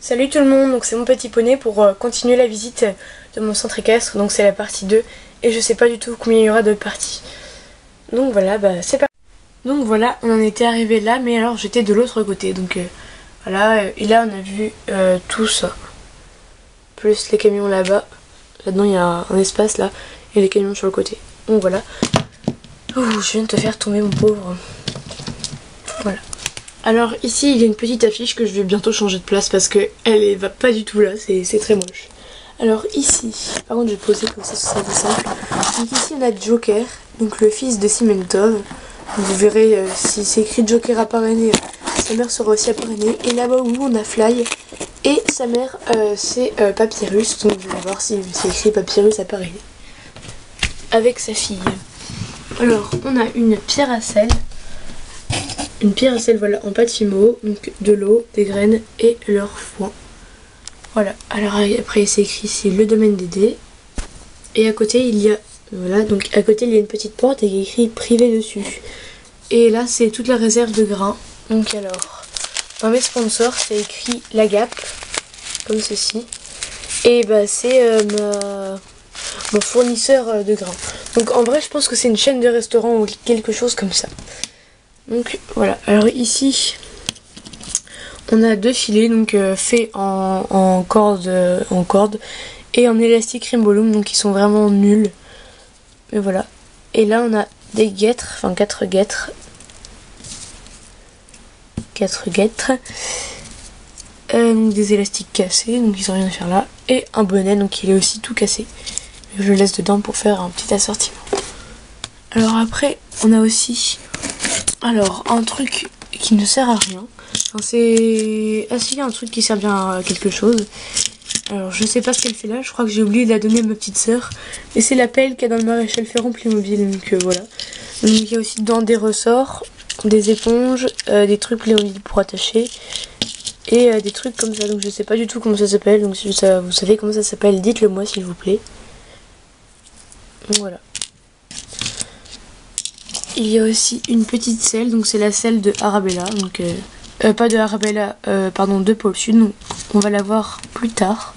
Salut tout le monde, donc c'est mon petit poney pour continuer la visite de mon centre équestre, donc c'est la partie 2 et je sais pas du tout combien il y aura de parties. Donc voilà, c'est parti. Donc voilà, on en était arrivé là, mais alors j'étais de l'autre côté, donc voilà, et là on a vu tout ça. Plus les camions là-bas, là-dedans il y a un espace là, et les camions sur le côté. Donc voilà. Ouh, je viens de te faire tomber mon pauvre. Voilà. Alors ici il y a une petite affiche que je vais bientôt changer de place parce que elle va pas du tout là, c'est très moche. Alors ici, par contre je vais poser comme ça, ce sera plus simple. Donc ici on a Joker, donc le fils de Simentov. Vous verrez si c'est écrit Joker à parrainer, sa mère sera aussi à parrainer. Et là-bas où on a Fly et sa mère c'est Papyrus, donc je vais voir si c'est écrit Papyrus à parrainer. Avec sa fille. Alors on a une pierre à sel. Une pierre à sel, voilà, en pâte fimo, donc de l'eau, des graines et leur foin. Voilà, alors après c'est écrit ici le domaine des dés. Et à côté il y a, voilà, donc à côté il y a une petite porte et il y a écrit privé dessus. Et là c'est toute la réserve de grains. Donc alors, dans mes sponsors c'est écrit la Gap, comme ceci. Et bah c'est mon fournisseur de grains. Donc en vrai je pense que c'est une chaîne de restaurant ou quelque chose comme ça. Donc voilà, alors ici on a deux filets donc faits en corde et en élastique Rimbolum, donc ils sont vraiment nuls. Mais voilà. Et là on a des guêtres, enfin 4 guêtres. 4 guêtres. Donc des élastiques cassés, donc ils ont rien à faire là. Et un bonnet, donc il est aussi tout cassé. Je le laisse dedans pour faire un petit assortiment. Alors après on a aussi un truc qui ne sert à rien. Enfin, c'est... Ah si, un truc qui sert bien à quelque chose. Alors je sais pas ce qu'elle fait là, je crois que j'ai oublié de la donner à ma petite sœur. Mais c'est la pelle qu'il y a dans le Maréchal Ferrand Playmobil, donc voilà. Donc il y a aussi dedans des ressorts, des éponges, des trucs Playmobil pour attacher. Et des trucs comme ça, donc je sais pas du tout comment ça s'appelle. Donc si vous savez comment ça s'appelle, dites-le moi s'il vous plaît. Donc voilà. Il y a aussi une petite selle, donc c'est la selle de Arabella, donc pas de Arabella, pardon, de Pôle Sud, donc on va la voir plus tard.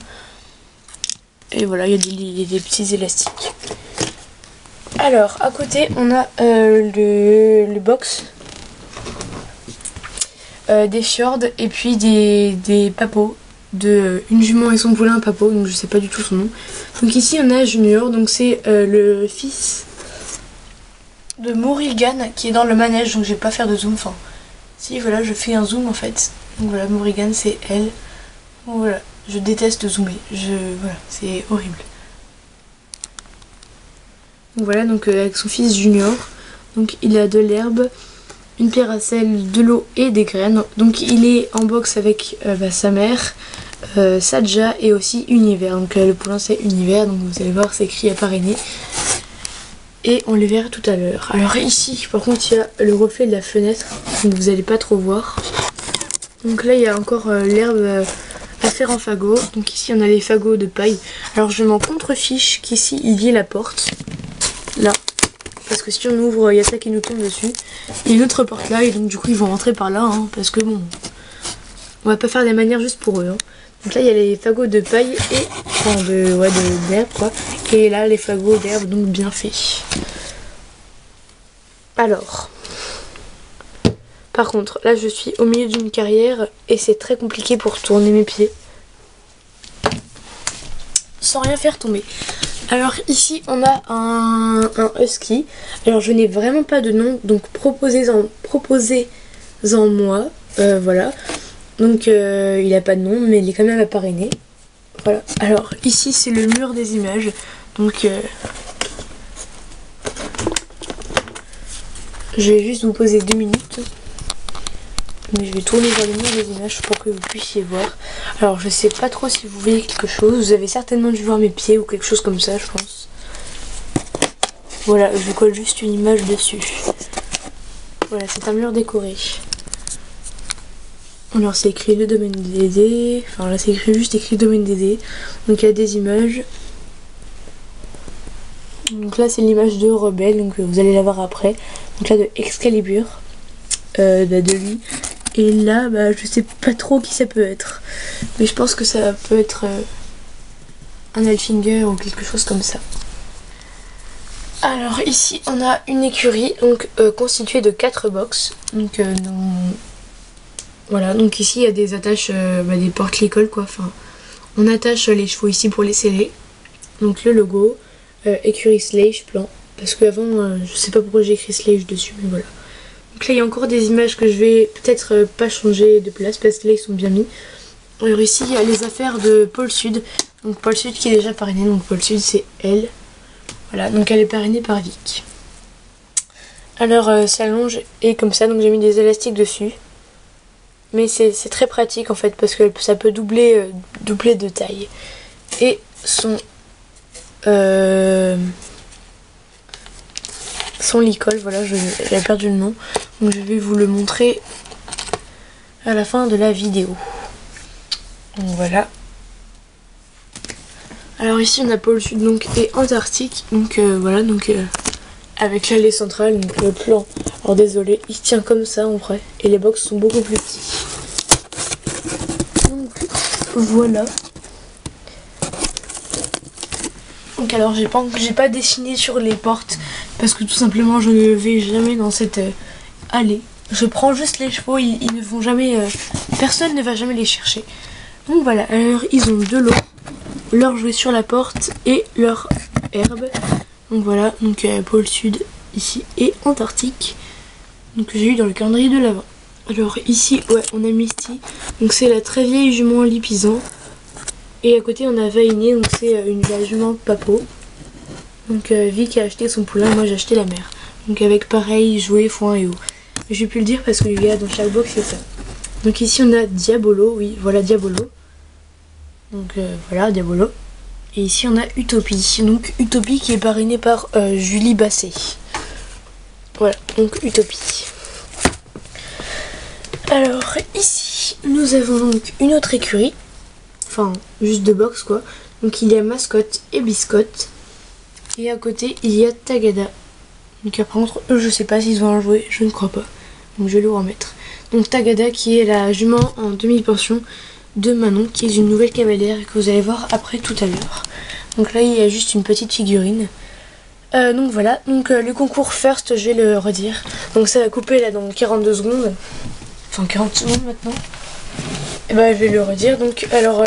Et voilà, il y a des petits élastiques. Alors, à côté, on a le box, des fjords et puis des papots, de une jument et son poulain papot, donc je sais pas du tout son nom. Donc ici on a Junior, donc c'est le fils de Morrigan qui est dans le manège, donc je vais pas faire de zoom, enfin si voilà je fais un zoom en fait. Donc voilà, Morrigan c'est elle. Donc voilà, je déteste zoomer, voilà, c'est horrible. Donc voilà, donc avec son fils Junior, donc il a de l'herbe, une pierre à sel, de l'eau et des graines. Donc il est en box avec sa mère, Sadja et aussi Univers. Donc le poulain c'est Univers, donc vous allez voir c'est écrit à parrainer. Et on les verra tout à l'heure. Alors ici par contre il y a le reflet de la fenêtre, donc vous n'allez pas trop voir. Donc là il y a encore l'herbe à faire en fagot. Donc ici on a les fagots de paille. Alors je m'en contrefiche qu'ici il y ait la porte. Là. Parce que si on ouvre, il y a ça qui nous tombe dessus. Il y a une autre porte là et donc du coup ils vont rentrer par là. Hein, parce que bon, on va pas faire des manières juste pour eux. Hein. Donc là il y a les fagots de paille et enfin d'herbe quoi. Et là les fagots d'herbe donc bien faits. Alors, par contre là je suis au milieu d'une carrière et c'est très compliqué pour tourner mes pieds sans rien faire tomber. Alors ici on a un husky. Alors je n'ai vraiment pas de nom, donc proposez-en moi. Voilà. Donc il n'a pas de nom, mais il est quand même à parrainer. Voilà. Alors ici c'est le mur des images. Donc je vais juste vous poser 2 minutes. Mais je vais tourner vers le mur des images pour que vous puissiez voir. Alors je sais pas trop si vous voyez quelque chose. Vous avez certainement dû voir mes pieds ou quelque chose comme ça je pense. Voilà, je colle juste une image dessus. Voilà, c'est un mur décoré. Alors c'est écrit le domaine des dés. Enfin là c'est juste écrit domaine des dés. Donc il y a des images. Donc là c'est l'image de Rebelle, donc vous allez la voir après. Donc là de Excalibur, de lui. Et là, bah, je sais pas trop qui ça peut être. Mais je pense que ça peut être un Elfinger ou quelque chose comme ça. Alors ici, on a une écurie donc constituée de 4 box. Donc voilà, donc ici il y a des attaches, des porte-l'école quoi. Enfin, on attache les chevaux ici pour les sceller. Donc le logo, écurie Slage plan. Parce qu'avant, je sais pas pourquoi j'ai écrit Slage dessus, mais voilà. Donc là il y a encore des images que je vais peut-être pas changer de place parce que là ils sont bien mis. Alors ici il y a les affaires de Pôle Sud. Donc Pôle Sud qui est déjà parrainé, donc Pôle Sud c'est elle. Voilà, donc elle est parrainée par Vic. Alors ça longe et comme ça, donc j'ai mis des élastiques dessus. Mais c'est très pratique en fait parce que ça peut doubler de taille. Et son licol, voilà, j'avais perdu le nom. Donc je vais vous le montrer à la fin de la vidéo. Donc voilà. Alors ici on a Pôle Sud donc et Antarctique. Donc voilà, donc avec l'allée centrale, donc le plan. Alors désolé, il se tient comme ça en vrai. Et les box sont beaucoup plus petits. Donc voilà. Donc alors j'ai pas dessiné sur les portes parce que tout simplement je ne vais jamais dans cette allée. Je prends juste les chevaux, ils ne vont jamais, personne ne va jamais les chercher. Donc voilà, alors ils ont de l'eau, leur jouet sur la porte et leur herbe. Donc voilà, donc Pôle Sud ici et Antarctique. Donc j'ai eu dans le calendrier de l'Avent. Alors ici, ouais, on a Misty. Donc c'est la très vieille jument lipisant. Et à côté on a Vainé, donc c'est la jument Papo. Donc Vic a acheté son poulain, moi j'ai acheté la mère. Donc avec pareil, jouet, foin et eau. J'ai pu le dire parce qu'il y a dans chaque box c'est ça. Donc ici on a Diabolo, oui, voilà Diabolo. Donc voilà Diabolo. Et ici on a Utopie. Donc Utopie qui est parrainée par Julie Basset. Voilà, donc Utopie. Alors ici nous avons donc une autre écurie. Enfin juste 2 box quoi. Donc il y a Mascotte et Biscotte. Et à côté il y a Tagada. Donc par contre je sais pas s'ils ont un jouet, je ne crois pas. Donc je vais le remettre. Donc Tagada qui est la jument en demi-pension de Manon qui est une nouvelle cavalière que vous allez voir après tout à l'heure. Donc là il y a juste une petite figurine. Donc voilà, donc le concours first je vais le redire. Donc ça va couper là dans 42 secondes. Enfin 40 secondes maintenant. Et bah je vais le redire. Donc alors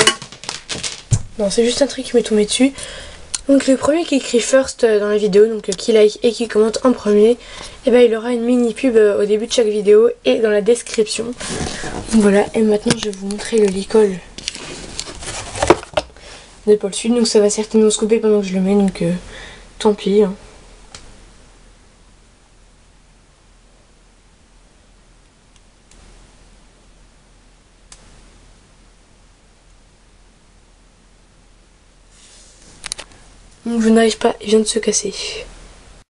non c'est juste un truc qui m'est tombé dessus. Donc le premier qui écrit first dans la vidéo, donc qui like et qui commente en premier, et ben il aura une mini pub au début de chaque vidéo et dans la description. Donc voilà, et maintenant je vais vous montrer le licol de Pôle Sud. Donc ça va certainement se couper pendant que je le mets, donc tant pis. Hein. Donc je n'arrive pas, il vient de se casser.